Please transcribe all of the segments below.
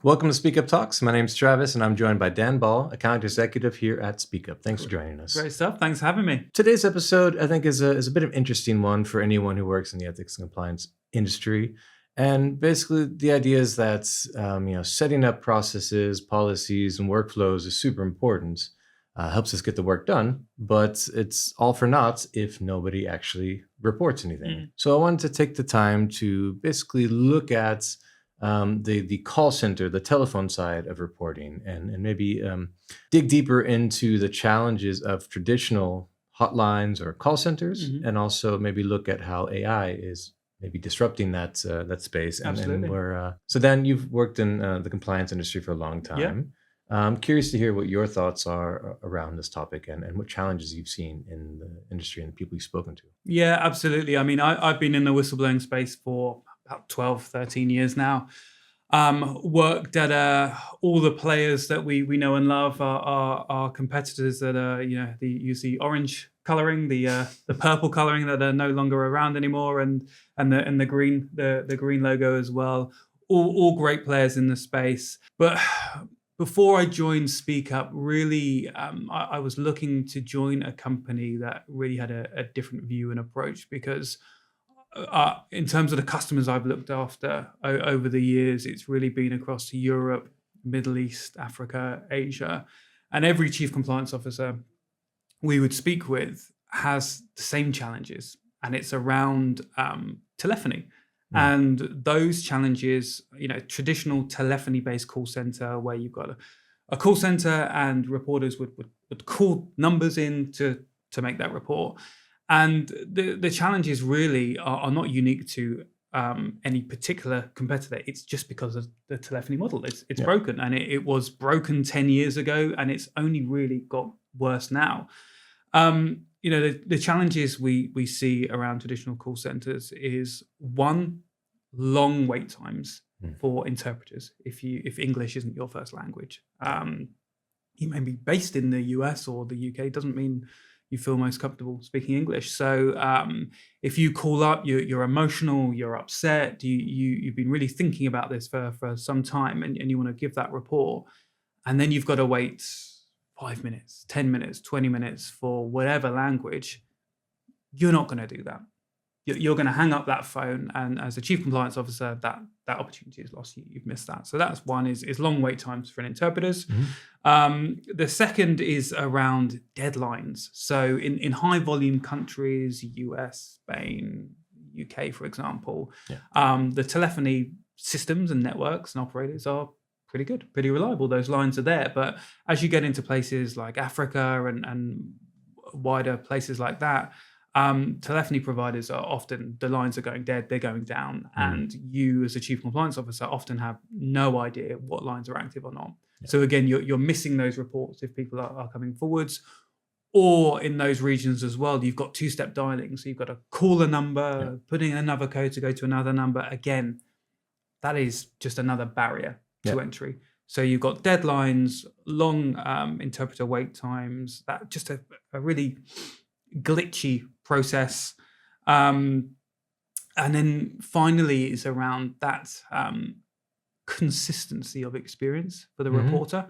Welcome to SpeakUp Talks. My name's Travis, and I'm joined by Dan Ball, account executive here at SpeakUp. Thanks for joining us. Great stuff. Thanks for having me. Today's episode, I think, is a bit of an interesting one for anyone who works in the ethics and compliance industry. And basically, the idea is that setting up processes, policies, and workflows is super important. Helps us get the work done, but it's all for naught if nobody actually reports anything. So I wanted to take the time to basically look at the call center, the telephone side of reporting, and maybe dig deeper into the challenges of traditional hotlines or call centers, and also maybe look at how AI is maybe disrupting that space. Absolutely. So Dan, you've worked in the compliance industry for a long time. Yeah. I'm curious to hear what your thoughts are around this topic and what challenges you've seen in the industry and the people you've spoken to. Yeah, absolutely. I mean, I've been in the whistleblowing space for about 12, 13 years now. Worked at all the players that we know and love, our competitors that are, use the orange coloring, the purple coloring that are no longer around anymore, and the green logo as well. All great players in the space. But before I joined SpeakUp, really, I was looking to join a company that really had a different view and approach, because in terms of the customers I've looked after over the years, it's really been across Europe, Middle East, Africa, Asia. And every chief compliance officer we would speak with has the same challenges, and it's around telephony. And those challenges, traditional telephony-based call center where you've got a call center and reporters would call numbers in to make that report. And the challenges really are not unique to any particular competitor. It's just because of the telephony model. It's broken, and it was broken 10 years ago, and it's only really got worse now. The challenges we see around traditional call centers is, one, long wait times for interpreters. If English isn't your first language, you may be based in the US or the UK, doesn't mean you feel most comfortable speaking English. So if you call up, you're emotional, you're upset, you've been really thinking about this for some time, and you want to give that report, and then you've got to wait 5 minutes, 10 minutes, 20 minutes for whatever language, you're not going to do that. You're going to hang up that phone, and as a chief compliance officer, that opportunity is lost. You've missed that. So that's one, is long wait times for interpreters. The second is around deadlines. So in high volume countries, US, Spain, UK, for example, the telephony systems and networks and operators are pretty good, pretty reliable. Those lines are there. But as you get into places like Africa and wider places like that, telephony providers are often, the lines are going dead, they're going down, and you as a chief compliance officer often have no idea what lines are active or not. So again, you're missing those reports if people are coming forwards. Or in those regions as well, you've got two-step dialing. So you've got to call a number, put in another code to go to another number. Again, that is just another barrier to entry. So you've got deadlines, long interpreter wait times, that just a really glitchy process. And then finally is around that consistency of experience for the reporter.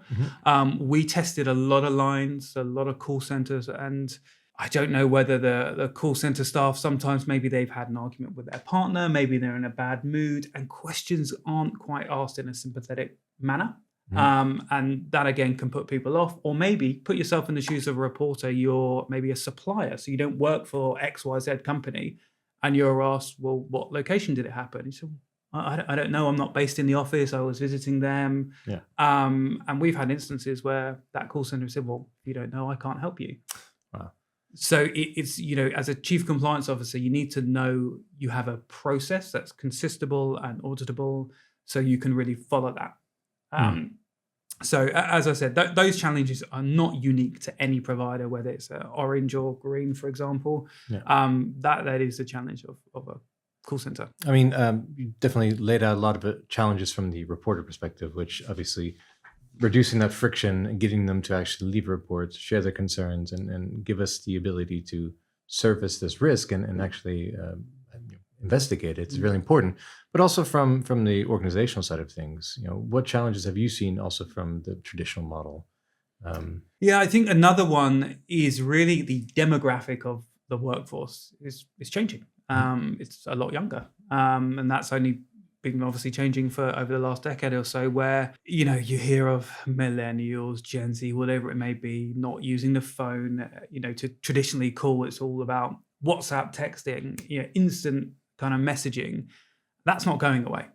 We tested a lot of lines, a lot of call centers, and I don't know whether the call center staff, sometimes maybe they've had an argument with their partner, maybe they're in a bad mood, and questions aren't quite asked in a sympathetic manner. And that again can put people off. Or maybe put yourself in the shoes of a reporter, you're maybe a supplier, so you don't work for XYZ company, and you're asked, well, what location did it happen? You say, I don't know, I'm not based in the office, I was visiting them. And we've had instances where that call center said, well, if you don't know, I can't help you. Wow. So it's, as a chief compliance officer, you need to know you have a process that's consistable and auditable, so you can really follow that. So as I said, those challenges are not unique to any provider, whether it's orange or green, for example. That is the challenge of a call center. I mean, you definitely laid out a lot of challenges from the reporter perspective, which obviously reducing that friction and getting them to actually leave reports, share their concerns, and give us the ability to surface this risk and actually investigate it. It's really important. But also from the organizational side of things, what challenges have you seen also from the traditional model? Yeah, I think another one is really the demographic of the workforce is changing. It's a lot younger, and that's only been obviously changing for over the last decade or so. Where you hear of millennials, Gen Z, whatever it may be, not using the phone. To traditionally call, it's all about WhatsApp, texting, instant kind of messaging. That's not going away.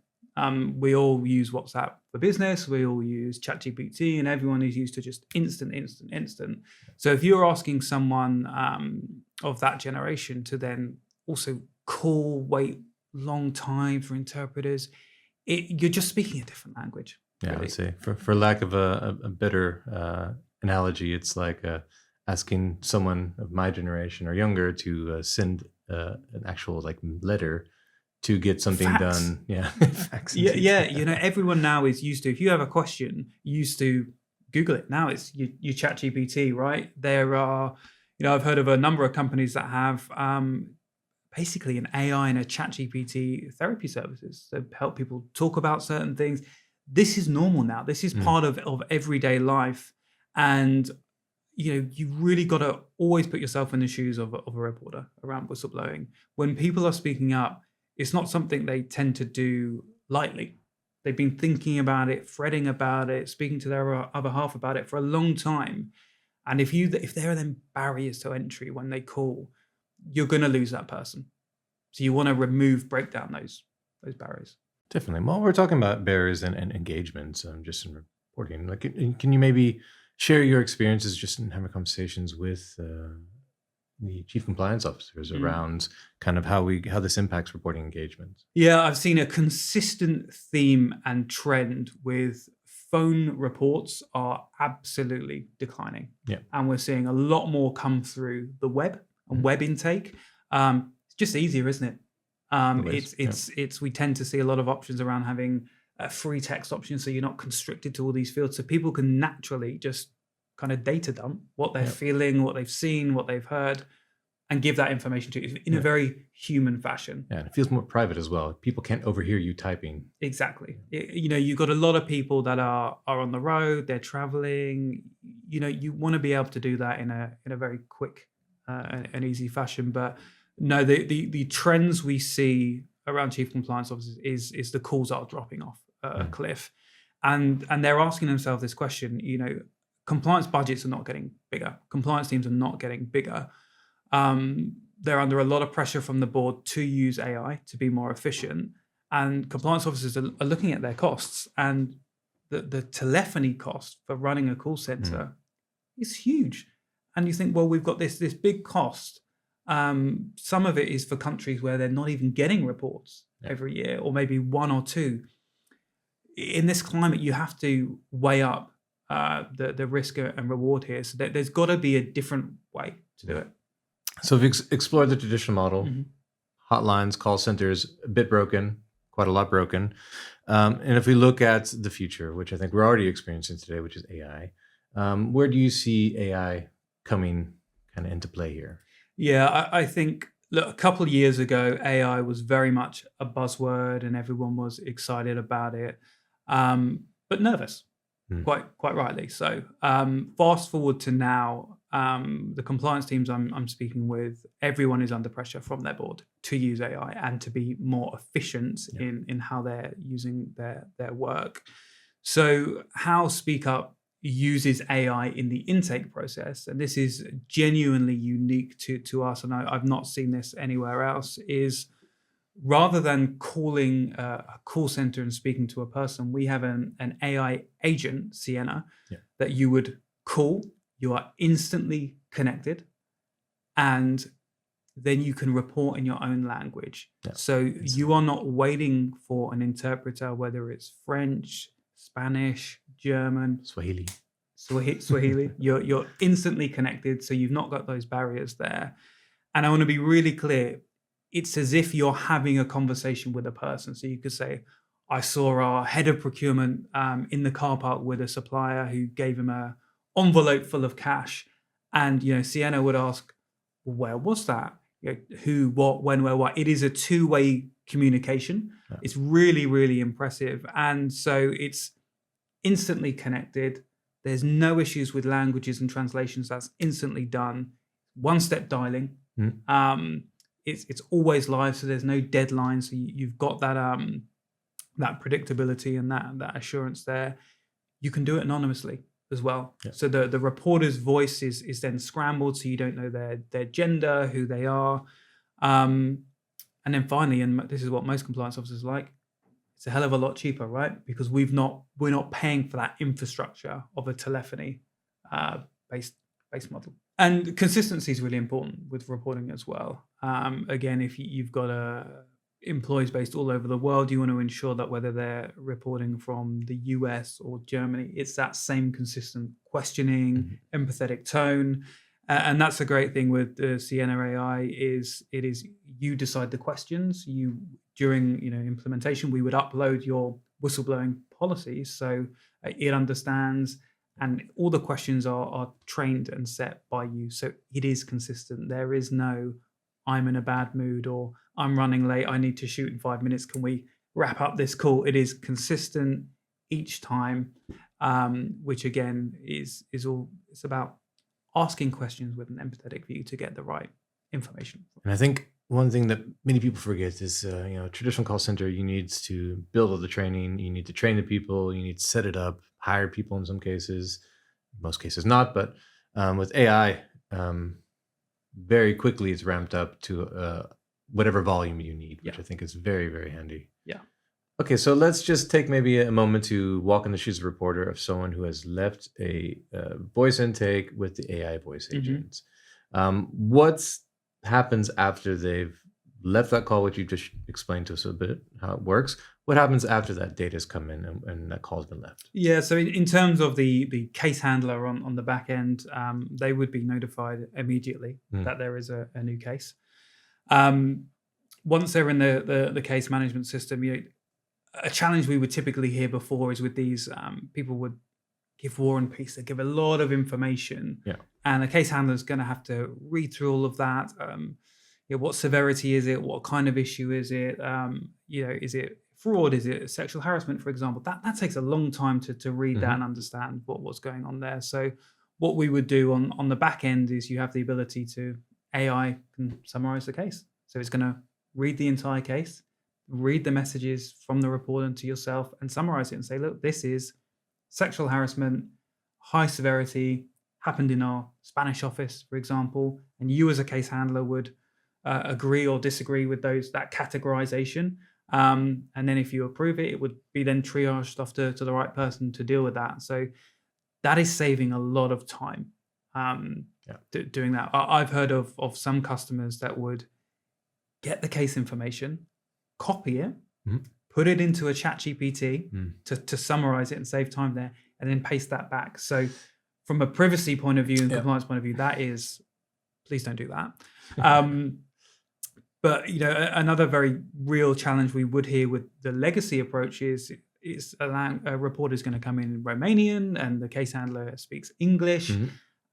We all use WhatsApp for business. We all use ChatGPT, and everyone is used to just instant. So if you're asking someone of that generation to then also wait long time for interpreters, you're just speaking a different language. Yeah, really. I would say for lack of a better analogy, it's like asking someone of my generation or younger to send an actual letter to get something Fax. done. Yeah. Fax Yeah, indeed. everyone now is used to, if you have a question, you used to Google it. Now it's you chat GPT, right? There are, I've heard of a number of companies that have basically an AI and a chat GPT therapy services that help people talk about certain things. This is normal now. This is part of everyday life. And you really got to always put yourself in the shoes of a reporter around whistleblowing. When people are speaking up, it's not something they tend to do lightly. They've been thinking about it, fretting about it, speaking to their other half about it for a long time. And if there are then barriers to entry when they call, you're going to lose that person. So you want to break down those barriers. Definitely. Well, we're talking about barriers and engagements, just in reporting. Can you maybe share your experiences just in having conversations with the chief compliance officers around kind of how this impacts reporting engagements? Yeah, I've seen a consistent theme and trend with phone reports are absolutely declining. Yeah. And we're seeing a lot more come through the web and web intake. It's just easier, isn't it? It's we tend to see a lot of options around having free text options, so you're not constricted to all these fields, so people can naturally just kind of data dump what they're feeling, what they've seen, what they've heard, and give that information to you in a very human fashion. Yeah, and it feels more private as well. People can't overhear you typing. Exactly. You've got a lot of people that are on the road, they're traveling. You want to be able to do that in a very quick and easy fashion. But no, the trends we see around chief compliance officers is the calls are dropping off a cliff, and they're asking themselves this question. Compliance budgets are not getting bigger. Compliance teams are not getting bigger. They're under a lot of pressure from the board to use AI to be more efficient, and compliance officers are looking at their costs, and the telephony cost for running a call center is huge. And you think, well, we've got this big cost. Some of it is for countries where they're not even getting reports every year, or maybe one or two. In this climate, you have to weigh up the risk and reward here. So there's got to be a different way to do it. So we've explored the traditional model, hotlines, call centers, a bit broken, quite a lot broken. And if we look at the future, which I think we're already experiencing today, which is AI, where do you see AI coming kind of into play here? Yeah, I think, look, a couple of years ago, AI was very much a buzzword and everyone was excited about it, but nervous, quite rightly. So fast forward to now, the compliance teams I'm speaking with, everyone is under pressure from their board to use AI and to be more efficient in how they're using their work. So how SpeakUp uses AI in the intake process, and this is genuinely unique to us, and I've not seen this anywhere else, is rather than calling a call center and speaking to a person, we have an AI agent, Sienna, that you would call. You are instantly connected, and then you can report in your own language. So you are not waiting for an interpreter, whether it's French, Spanish, German, Swahili. You're instantly connected, so you've not got those barriers there. And I want to be really clear. It's as if you're having a conversation with a person. So you could say, I saw our head of procurement in the car park with a supplier who gave him a envelope full of cash. And Sienna would ask, well, where was that? who, what, when, where, why. It is a two-way communication. Yeah. It's really, really impressive. And so it's instantly connected. There's no issues with languages and translations. That's instantly done. One-step dialing. It's always live, so there's no deadline. So you've got that predictability and that assurance there. You can do it anonymously as well. Yeah. So the reporter's voice is then scrambled, so you don't know their gender, who they are. And then finally, and this is what most compliance officers like, it's a hell of a lot cheaper, right? Because we're not paying for that infrastructure of a telephony based model. And consistency is really important with reporting as well. Again, if you've got employees based all over the world, you want to ensure that whether they're reporting from the US or Germany, it's that same consistent questioning, empathetic tone. And that's a great thing with the Sienna AI is you decide the questions. During implementation, we would upload your whistleblowing policies so it understands, and all the questions are trained and set by you. So it is consistent. There is no, I'm in a bad mood, or I'm running late, I need to shoot in 5 minutes, can we wrap up this call? It is consistent each time, which again is all, it's about asking questions with an empathetic view to get the right information. And I think one thing that many people forget is, traditional call center, you need to build all the training, you need to train the people, you need to set it up, hire people in some cases, most cases not. But with AI, very quickly it's ramped up to whatever volume you need, which I think is very, very handy. Yeah. Okay, so let's just take maybe a moment to walk in the shoes of a reporter of someone who has left a voice intake with the AI voice agents. What happens after they've left that call, which you just explained to us a bit, how it works? What happens after that data's come in and that call's been left? Yeah, so in terms of the case handler on the back end, they would be notified immediately that there is a new case. Once they're in the case management system, a challenge we would typically hear before is with these, people would give War and Peace. They give a lot of information, and the case handler is going to have to read through all of that. What severity is it? What kind of issue is it? Is it fraud? Is it sexual harassment, for example? That takes a long time to read that and understand what's going on there. So what we would do on the back end is you have the ability to, AI can summarize the case. So it's going to read the entire case, read the messages from the reporter to yourself, and summarize it and say, look, this is sexual harassment, high severity, happened in our Spanish office, for example, and you as a case handler would agree or disagree with that categorization. And then if you approve it, it would be then triaged off to the right person to deal with that. So that is saving a lot of time doing that. I've heard of some customers that would get the case information, copy it, put it into a chat GPT to summarize it and save time there, and then paste that back. So from a privacy point of view and compliance point of view, that is, please don't do that. But another very real challenge we would hear with the legacy approach is a reporter is going to come in Romanian and the case handler speaks English.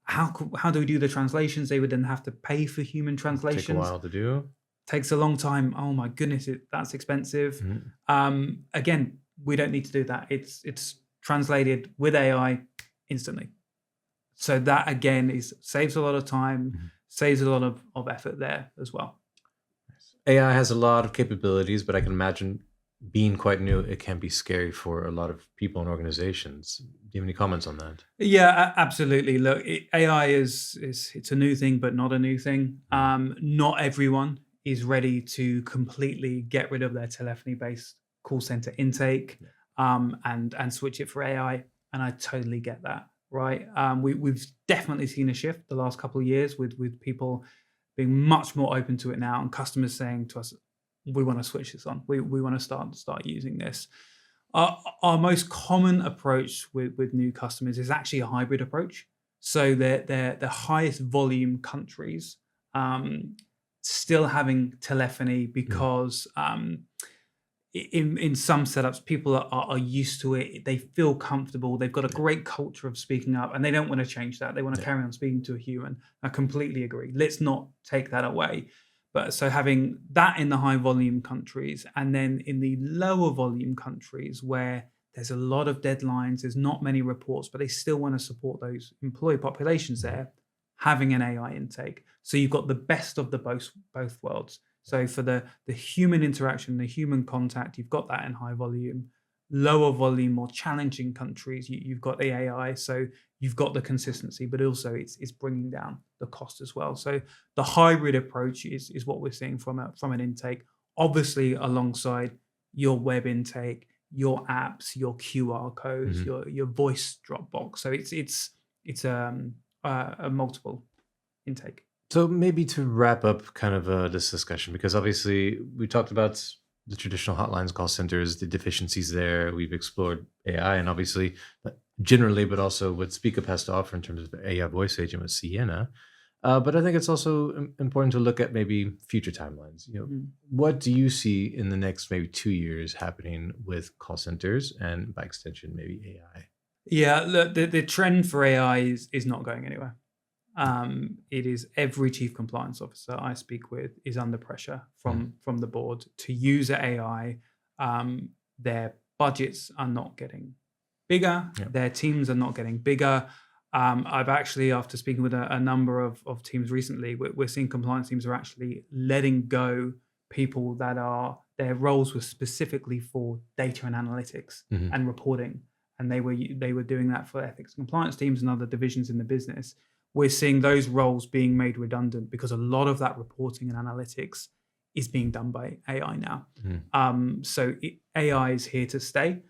How do we do the translations? They would then have to pay for human translations. Take a while to do. Takes a long time. Oh my goodness, that's expensive. Again, we don't need to do that. It's translated with AI instantly. So that again saves a lot of time, saves a lot of effort there as well. AI has a lot of capabilities, but I can imagine being quite new, it can be scary for a lot of people and organizations. Do you have any comments on that? Yeah, absolutely. Look, AI it's a new thing, but not a new thing. Not everyone is ready to completely get rid of their telephony-based call center intake and switch it for AI. And I totally get that, right? We've definitely seen a shift the last couple of years with people being much more open to it now, and customers saying to us, we want to switch this on. We want to start using this. Our most common approach with new customers is actually a hybrid approach. So they're the highest volume countries still having telephony because in some setups, people are used to it. They feel comfortable. They've got a great culture of speaking up, and they don't want to change that. They want to carry on speaking to a human. I completely agree. Let's not take that away. But so having that in the high volume countries, and then in the lower volume countries where there's a lot of deadlines, there's not many reports, but they still want to support those employee populations there, having an AI intake. So you've got the best of the both worlds. So for the human interaction, the human contact, you've got that in high volume. Lower volume, more challenging countries, you've got the AI. So you've got the consistency, but also it's bringing down the cost as well. So the hybrid approach is what we're seeing from an intake, obviously alongside your web intake, your apps, your QR codes, your voice Dropbox. So it's a multiple intake. So maybe to wrap up kind of this discussion, because obviously we talked about the traditional hotlines, call centers, the deficiencies there. We've explored AI, and obviously generally, but also what SpeakUp has to offer in terms of AI voice agent with Sienna. But I think it's also important to look at maybe future timelines. What do you see in the next maybe 2 years happening with call centers and by extension, maybe AI? Yeah, look, the trend for AI is not going anywhere. It is every chief compliance officer I speak with is under pressure from the board to use AI. Their budgets are not getting bigger. Yeah. Their teams are not getting bigger. I've actually, after speaking with a number of teams recently, we're seeing compliance teams are actually letting go people that their roles were specifically for data and analytics and reporting, and they were doing that for ethics and compliance teams and other divisions in the business. We're seeing those roles being made redundant because a lot of that reporting and analytics is being done by AI now. So AI is here to stay.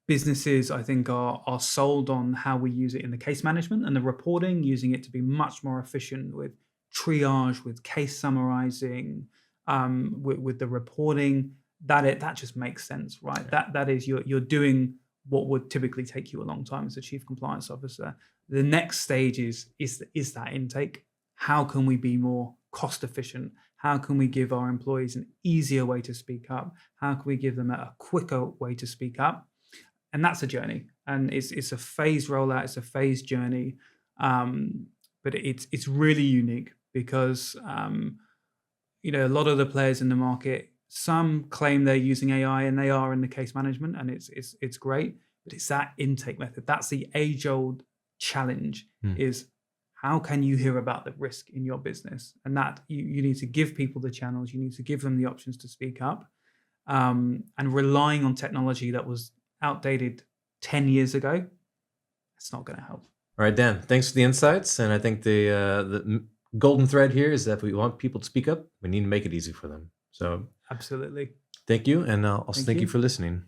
Businesses, I think, are sold on how we use it in the case management and the reporting, using it to be much more efficient with triage, with case summarizing, with the reporting. That just makes sense, right? Yeah. That is you're doing what would typically take you a long time as a chief compliance officer. The next stage is that intake. How can we be more cost efficient? How can we give our employees an easier way to speak up? How can we give them a quicker way to speak up? And that's a journey, and it's a phased rollout. It's a phased journey, but it's really unique because a lot of the players in the market, some claim they're using AI, and they are in the case management, and it's great. But it's that intake method. That's the age-old challenge: is how can you hear about the risk in your business? And that you need to give people the channels. You need to give them the options to speak up, and relying on technology that was outdated 10 years ago, it's not going to help. All right, Dan, thanks for the insights. And I think the golden thread here is that if we want people to speak up, we need to make it easy for them. So absolutely. Thank you. And also thank you for listening.